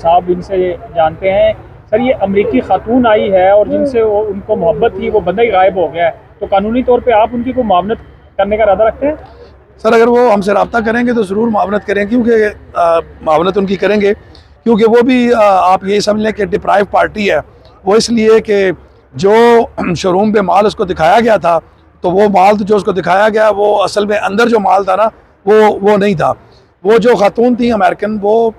साहब इनसे जानते हैं। सर, ये अमेरिकी खातून आई है और जिनसे उनको मोहब्बत थी वो बंदा ही गायब हो गया है, तो कानूनी तौर पे आप उनकी कोई मावनत करने का इरादा रखते हैं? सर अगर वो हमसे रब्ता करेंगे तो ज़रूर मावनत करें, क्योंकि मावनत उनकी करेंगे, क्योंकि वो भी आप यही समझ लें कि डिप्राइव पार्टी है। वो इसलिए कि जो शोरूम पे माल उसको दिखाया गया था, तो वो माल जो उसको दिखाया गया वो असल में अंदर जो माल था ना वो नहीं था। वो जो खातून थी अमेरिकन, वो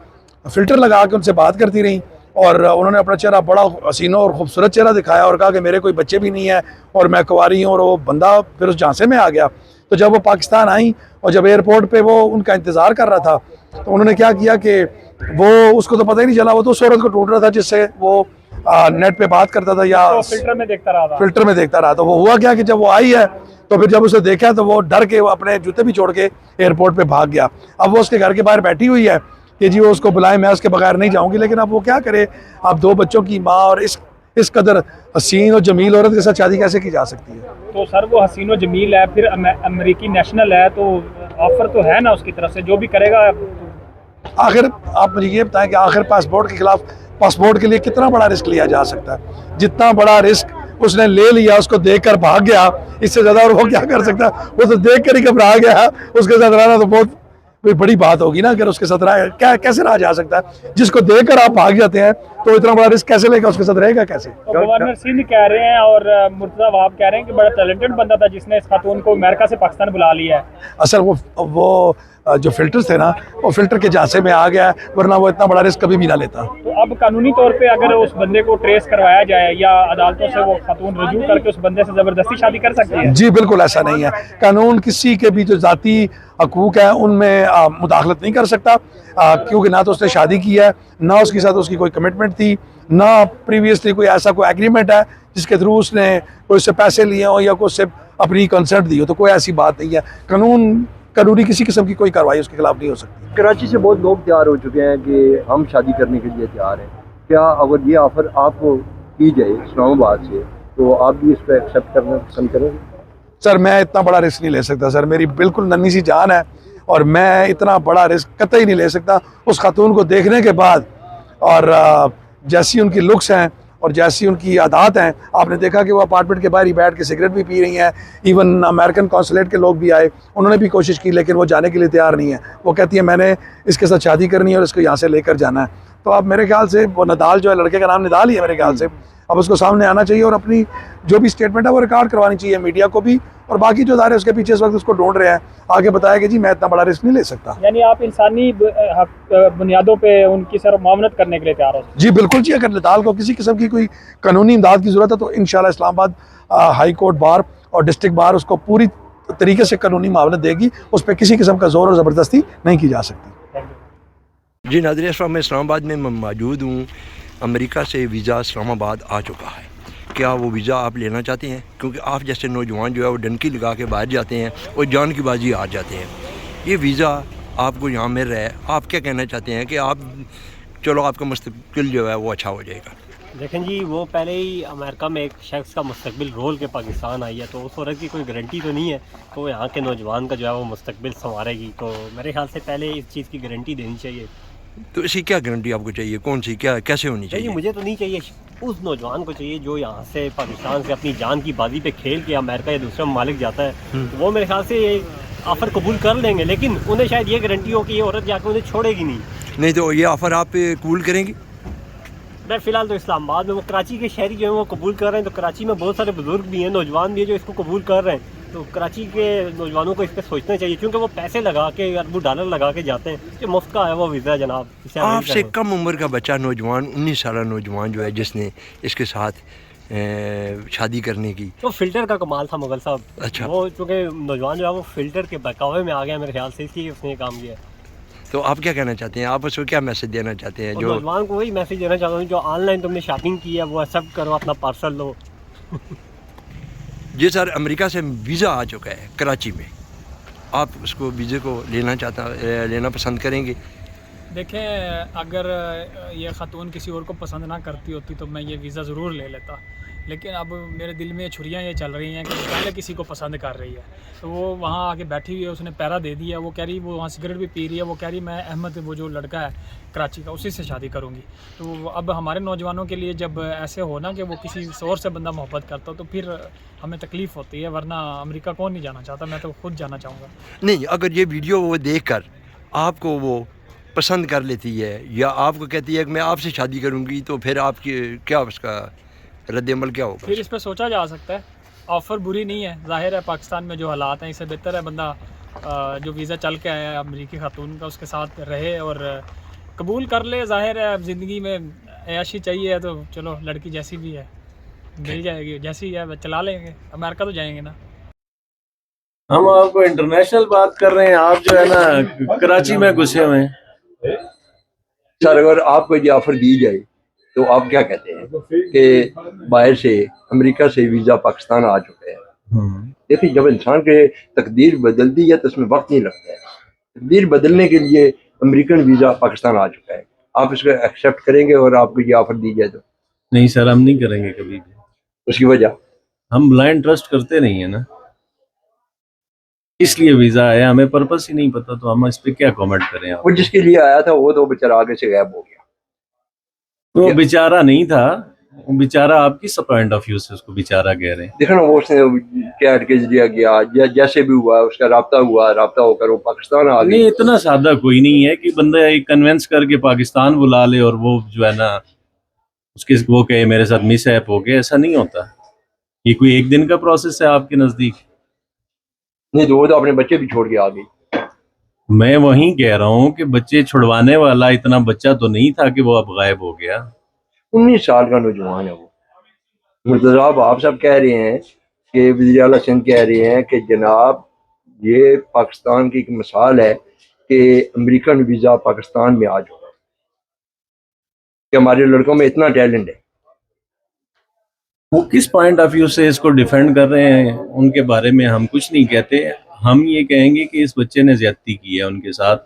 फ़िल्टर लगा के उनसे बात करती रहीं और उन्होंने अपना चेहरा बड़ा हसीना और खूबसूरत चेहरा दिखाया और कहा कि मेरे कोई बच्चे भी नहीं है और मैं कुंवारी हूँ, और वो बंदा फिर उस झांसे में आ गया। तो जब वो पाकिस्तान आई और जब एयरपोर्ट पे वो उनका इंतज़ार कर रहा था, तो उन्होंने क्या किया कि वो उसको तो पता ही नहीं चला, वो तो उस औरत को ढूंढ रहा था जिससे वो नेट पे बात करता था या तो फिल्टर में देखता रहा। तो वो हुआ क्या कि जब वो आई है तो फिर जब उसे देखा तो वो डर के वो अपने जूते भी छोड़ के एयरपोर्ट पे भाग गया। अब वो उसके घर के बाहर बैठी हुई है कि जी वो उसको बुलाए, मैं उसके बगैर नहीं जाऊंगी। लेकिन अब वो क्या करे, आप 2 बच्चों की माँ और इस कदर हसीन और जमील औरत के साथ शादी कैसे की जा सकती है? तो सर वो हसीन व जमील है, फिर अमेरिकी नेशनल है, तो ऑफर तो है ना उसकी तरफ से, जो भी करेगा। आखिर आप मुझे ये बताएं कि आखिर पासपोर्ट के खिलाफ, पासपोर्ट के लिए कितना बड़ा रिस्क लिया जा सकता है? जितना बड़ा रिस्क उसने ले लिया, उसको देखकर भाग गया, इससे ज़्यादा और वो क्या कर सकता है? वो तो देख कर ही घबरा गया, उसके साथ रहना तो बहुत कोई बड़ी बात होगी ना। अगर उसके साथ रहा, कैसे रहा जा सकता है? जिसको देखकर आप भाग जाते हैं तो इतना बड़ा रिस्क कैसे लेगा, उसके साथ रहेगा कैसे? तो गवर्नर सिंध कह रहे हैं और मुर्तज़ा वहाब कह रहे हैं कि बड़ा टैलेंटेड बंदा था जिसने इस खातून को अमेरिका से पाकिस्तान बुला लिया है। असल वो जो फिल्टर्स थे ना, वो फिल्टर के झांसे में आ गया, वरना वो इतना बड़ा रिस्क कभी भी ना लेता। तो अब कानूनी तौर पे अगर उस बंदे को ट्रेस करवाया जाए या अदालतों से वो खातून रजू करके उस बंदे से ज़बरदस्ती शादी कर सकती है? जी बिल्कुल ऐसा नहीं है। कानून किसी के भी जो ज़ाती हकूक़ हैं उनमें मुदाखलत नहीं कर सकता, क्योंकि ना तो उसने शादी की है, ना उसके साथ उसकी कोई कमिटमेंट थी, ना प्रीवियसली कोई ऐसा कोई एग्रीमेंट है जिसके थ्रू उसने कोई उससे पैसे लिए हों या कोई उससे अपनी कंसर्ट दी हो। तो कोई ऐसी बात नहीं है। कानूनी किसी किस्म की कोई कार्रवाई उसके खिलाफ नहीं हो सकती। कराची से बहुत लोग तैयार हो चुके हैं कि हम शादी करने के लिए तैयार हैं। क्या अगर ये ऑफ़र आपको की जाए इस्लामाबाद से, तो आप भी इस पर एक्सेप्ट करना पसंद करेंगे? सर मैं इतना बड़ा रिस्क नहीं ले सकता सर, मेरी बिल्कुल नन्ही सी जान है और मैं इतना बड़ा रिस्क कतई नहीं ले सकता। उस खातून को देखने के बाद और जैसी उनकी लुक्स हैं और जैसी उनकी आदत हैं, आपने देखा कि वो अपार्टमेंट के बाहर ही बैठ के सिगरेट भी पी रही हैं। इवन अमेरिकन कौंसलेट के लोग भी आए, उन्होंने भी कोशिश की, लेकिन वो जाने के लिए तैयार नहीं है। वो कहती है मैंने इसके साथ शादी करनी है और इसको यहाँ से लेकर जाना है। तो अब मेरे ख्याल से वो नदाल जो है, लड़के का नाम निदाल ही है मेरे ख्याल से, अब उसको सामने आना चाहिए और अपनी जो भी स्टेटमेंट है वो रिकॉर्ड करवानी चाहिए मीडिया को भी, और बाकी जो दायरे उसके पीछे इस वक्त उसको ढूंढ रहे हैं, आगे बताया कि जी मैं इतना बड़ा रिस्क नहीं ले सकता। यानी आप इंसानी बुनियादों पे उनकी सर मामनत करने के लिए तैयार हो? जी बिल्कुल जी, अगर नदाल को किसी किस्म की कोई कानूनी इमदाद की ज़रूरत है तो इंशाल्लाह इस्लामाबाद हाई कोर्ट बार और डिस्ट्रिक्ट बार उसको पूरी तरीके से कानूनी मामलत देगी। उस पर किसी किस्म का ज़ोर और ज़बरदस्ती नहीं की जा सकती। जी नाज़रीन, इस वक्त मैं इस्लामाबाद में मौजूद हूँ। अमेरिका से वीज़ा इस्लामाबाद आ चुका है। क्या वो वीज़ा आप लेना चाहते हैं? क्योंकि आप जैसे नौजवान जो है वो डंकी लगा के बाहर जाते हैं और जान की बाजी हार जाते हैं। ये वीज़ा आपको यहाँ मिल रहा है, आप क्या कहना चाहते हैं कि आप चलो आपका मुस्तकबिल जो है वो अच्छा हो जाएगा? देखें जी, वो पहले ही अमेरिका में एक शख्स का मुस्तकबिल रोल के पाकिस्तान आई है, तो उस औरत की कोई गारंटी तो नहीं है तो यहाँ के नौजवान का जो है वो मुस्तकबिल संवारेगी। तो मेरे ख्याल से पहले इस चीज़ की गारंटी देनी चाहिए। तो इसी क्या गारंटी आपको चाहिए? कौन सी, क्या, कैसे होनी चाहिए? मुझे तो नहीं चाहिए, उस नौजवान को चाहिए जो यहाँ से पाकिस्तान से अपनी जान की बाजी पे खेल के अमेरिका या दूसरे ममालिक जाता है। तो वो मेरे ख्याल से ये ऑफ़र कबूल कर लेंगे, लेकिन उन्हें शायद ये गारंटी हो कि ये औरत जाकर उन्हें छोड़ेगी नहीं। तो ये ऑफ़र आप कबूल करेंगी? मैं फ़िलहाल तो इस्लामाबाद में, वो कराची के शहरी जो है वो कबूल कर रहे हैं। तो कराची में बहुत सारे बुजुर्ग भी हैं, नौजवान भी हैं जो इसको कबूल कर रहे हैं। तो कराची के नौजवानों को इस पर सोचना चाहिए, क्योंकि वो पैसे लगा के, अरबों डॉलर लगा के जाते हैं। जो मुफ्त का है वो वीज़ा जनाब। आपसे कम उम्र का बच्चा, नौजवान, 19 साल नौजवान जो है जिसने इसके साथ शादी करने की, तो फ़िल्टर का कमाल था मुगल साहब। अच्छा, वो चूँकि नौजवान जो है वो फ़िल्टर के बहकावे में आ गया मेरे ख्याल से, इसलिए उसने ये काम किया। तो आप क्या कहना चाहते हैं? आप उसको क्या मैसेज देना चाहते हैं? जो नौजवान को वही मैसेज देना चाहता हूँ, जो ऑनलाइन तुमने शॉपिंग की है वो एक्सेप्ट करो, अपना पार्सल लो। जी सर, अमेरिका से वीज़ा आ चुका है कराची में, आप उसको वीज़े को लेना पसंद करेंगे? دیکھیں اگر یہ خاتون کسی اور کو پسند نہ کرتی ہوتی تو میں یہ ویزا ضرور لے لیتا، لیکن اب میرے دل میں چھریاں یہ چل رہی ہیں کہ پہلے کسی کو پسند کر رہی ہے تو وہ وہاں آ کے بیٹھی ہوئی ہے، اس نے پیرا دے دیا، وہ کہہ رہی وہ وہاں سگریٹ بھی پی رہی ہے، وہ کہہ رہی میں احمد وہ جو لڑکا ہے کراچی کا اسی سے شادی کروں گی۔ تو اب ہمارے نوجوانوں کے لیے جب ایسے ہو نا کہ وہ کسی اور سے بندہ محبت کرتا تو پھر ہمیں تکلیف ہوتی ہے، ورنہ امریکہ کون نہیں جانا چاہتا، میں تو خود جانا چاہوں گا۔ نہیں، اگر یہ ویڈیو وہ دیکھ کر آپ کو وہ پسند کر لیتی ہے یا آپ کو کہتی ہے کہ میں آپ سے شادی کروں گی، تو پھر آپ کی کیا اس کا رد عمل کیا ہوگا؟ پھر اس پہ سوچا جا سکتا ہے، آفر بری نہیں ہے، ظاہر ہے پاکستان میں جو حالات ہیں اس سے بہتر ہے بندہ جو ویزا چل کے آیا ہے امریکی خاتون کا اس کے ساتھ رہے اور قبول کر لے۔ ظاہر ہے اب زندگی میں عیاشی چاہیے تو چلو لڑکی جیسی بھی ہے مل جائے گی، جیسی ہے چلا لیں گے، امریکہ تو جائیں گے نا۔ ہم آپ کو انٹرنیشنل بات کر رہے ہیں، آپ جو ہے نا کراچی میں گھسے ہوئے ہیں۔ سر اگر آپ کو یہ آفر دی جائے تو آپ کیا کہتے ہیں کہ باہر سے امریکہ سے ویزا پاکستان آ چکا ہے؟ دیکھیے جب انسان کے تقدیر بدلتی ہے تو اس میں وقت نہیں لگتا ہے، تقدیر بدلنے کے لیے امریکن ویزا پاکستان آ چکا ہے، آپ اس کو ایکسیپٹ کریں گے اور آپ کو یہ آفر دی جائے تو؟ نہیں سر، ہم نہیں کریں گے کبھی بھی، اس کی وجہ ہم بلائنڈ ٹرسٹ کرتے نہیں ہیں نا، اس لیے ویزا آیا، ہمیں پرپس ہی نہیں پتا تو ہم اس پہ کیا کامنٹ کریں۔ آپ وہ جس کے لیے آیا تھا وہ تو بیچارہ آگے سے غائب ہو گیا۔ وہ بیچارہ نہیں تھا، وہ بیچارہ آپ کی پوائنٹ آف ویو سے اس کو بیچارہ کہہ رہے ہیں۔ دیکھو نا وہ اس نے کیٹ کے ذریعہ گیا، جیسے بھی ہوا اس کا رابطہ ہوا، رابطہ ہو کر وہ پاکستان آ نہیں گئی۔ اتنا سادہ کوئی نہیں ہے کہ بندہ ایک کنونس کر کے پاکستان بلا لے اور وہ جو ہے نا اس کے وہ کہے میرے ساتھ مس ایپ ہو گیا، ایسا نہیں ہوتا۔ یہ کوئی ایک دن کا پروسیس ہے آپ کے نزدیک؟ نہیں تو وہ تو اپنے بچے بھی چھوڑ کے آ گئی۔ میں وہیں کہہ رہا ہوں کہ بچے چھڑوانے والا اتنا بچہ تو نہیں تھا کہ وہ اب غائب ہو گیا۔ 19 سال کا نوجوان ہے وہ۔ مرتضیٰ آپ سب کہہ رہے ہیں کہ وزیر اعلیٰ سندھ کہہ رہے ہیں کہ جناب یہ پاکستان کی ایک مثال ہے کہ امریکن ویزا پاکستان میں آ چکا ہے، کہ ہمارے لڑکوں میں اتنا ٹیلنٹ ہے۔ وہ کس پوائنٹ آف ویو سے اس کو ڈیفینڈ کر رہے ہیں ان کے بارے میں ہم کچھ نہیں کہتے، ہم یہ کہیں گے کہ اس بچے نے زیادتی کی ہے ان کے ساتھ۔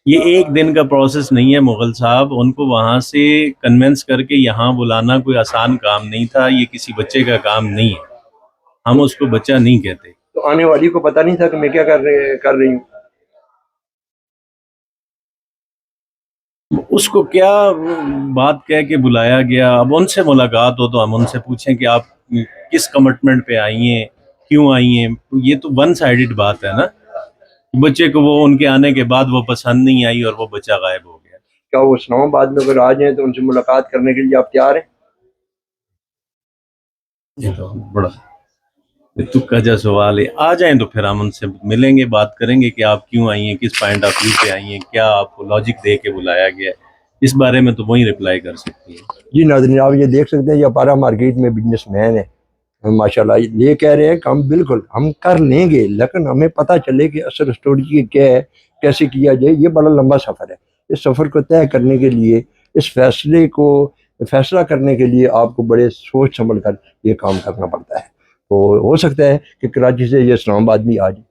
یہ ایک دن کا پروسیس نہیں ہے مغل صاحب، ان کو وہاں سے کنونس کر کے یہاں بلانا کوئی آسان کام نہیں تھا، یہ کسی بچے کا کام نہیں ہے، ہم اس کو بچہ نہیں کہتے۔ تو آنے والی کو پتہ نہیں تھا کہ میں کیا کر رہی ہوں۔ اس کو کیا بات کہہ کے بلایا گیا، اب ان سے ملاقات ہو تو ہم ان سے پوچھیں کہ آپ کس کمٹمنٹ پہ آئی ہیں، کیوں آئی ہیں۔ یہ تو ون سائیڈڈ بات ہے نا، بچے کو وہ ان کے آنے کے بعد وہ پسند نہیں آئی اور وہ بچہ غائب ہو گیا۔ کیا وہ اسلام آباد میں اگر آ جائیں تو ان سے ملاقات کرنے کے لیے آپ تیار ہیں؟ یہ تو بڑا تکا جا سوال ہے، آ جائیں تو پھر ہم ان سے ملیں گے، بات کریں گے کہ آپ کیوں آئی ہیں، کس پوائنٹ آف ویو پہ آئی ہیں، کیا آپ کو لاجک دے کے بلایا گیا ہے، اس بارے میں تو وہی رپلائی کر سکتی ہیں۔ جی ناظرین آپ یہ دیکھ سکتے ہیں یہ اپارا مارکیٹ میں بزنس مین ہے ماشاءاللہ، یہ کہہ رہے ہیں کہ ہم کر لیں گے، لیکن ہمیں پتہ چلے کہ اصل اسٹوری کیا ہے، کیسے کیا جائے۔ یہ بڑا لمبا سفر ہے، اس سفر کو طے کرنے کے لیے، اس فیصلہ کرنے کے لیے آپ کو بڑے سوچ سمجھ کر یہ کام کرنا پڑتا ہے۔ تو ہو سکتا ہے کہ کراچی سے یہ اسلام آباد بھی آ جائے۔